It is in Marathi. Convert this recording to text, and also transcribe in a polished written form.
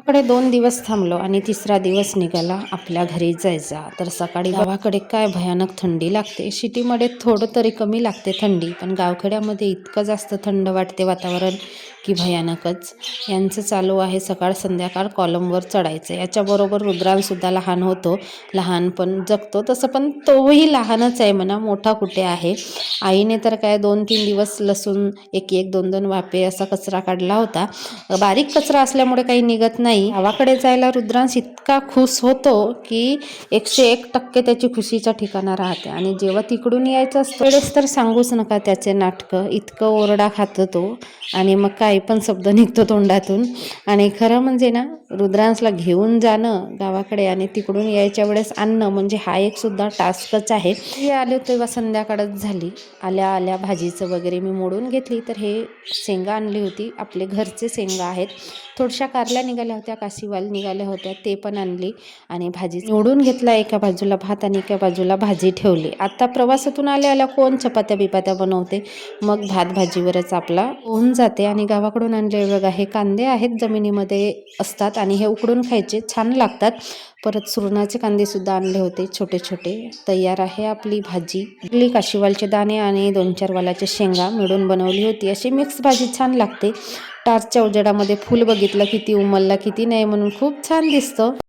कडे 2 दिवस थांबलो आणि तिसरा दिवस निघाला आपल्या घरी जायचा. तर सकाळी गावाकडे काय भयानक थंडी लागते. सिटीमध्ये थोडं तरी कमी लागते थंडी, पण गावखेड्यामध्ये इतकं जास्त थंड वाटते वातावरण की भयानकच. यांचं चालू आहे सकाळ संध्याकाळ कॉलमवर चढायचं. याच्याबरोबर रुद्रांसुद्धा लहान होतो, लहान पण जगतो तसं, पण तोही लहानच आहे म्हणा, मोठा कुठे आहे. आईने तर काय 2-3 दिवस लसूण एक 2-2 वाफे असा कचरा काढला होता. बारीक कचरा असल्यामुळे काही निघत नाही. गावाकडे जायला रुद्रांश इतका खुश होतो की 101% त्याची खुशीचा ठिकाणा राहते. आणि जेव्हा तिकडून यायचं असतं वेळेस तर सांगूच नका त्याचे नाटकं. इतकं ओरडा खातो तो आणि मग काही पण शब्द निघतो तोंडातून. आणि खरं म्हणजे ना, रुद्रांशला घेऊन जाणं गावाकडे आणि तिकडून यायच्या वेळेस आणणं म्हणजे हा एक सुद्धा टास्कच आहे. हे आले तेव्हा संध्याकाळच झाली. आल्या आल्या भाजीचं वगैरे मी मोडून घेतली. तर हे शेंगा आणली होती, आपले घरचे शेंगा आहेत. थोड्याशा कारल्या निघाल्या होत्या, काशीवाल निघाल्या होत्या, ते पण आणली आणि भाजी निवडून घेतला. एका बाजूला भात आणि एका बाजूला भाजी ठेवली. आता प्रवासातून आल्या आल्या कोण चपात्या बिपात्या बनवते, मग भात भाजीवरच आपला होऊन जाते. आणि गावाकडून आणले बघा हे कांदे आहेत, जमिनीमध्ये असतात आणि हे उकडून खायचे, छान लागतात. परत सुरणाचे कांदे सुद्धा आणले होते छोटे छोटे. तयार आहे आपली भाजी. आपली काशीवालचे दाणे आणि 2-4 वालाच्या शेंगा मिळून बनवली होती. अशी मिक्स भाजी छान लागते. टार्चच्या उजेडामध्ये फुल बघितलं किती उमलला किती नाही म्हणून खूप छान दिसतं.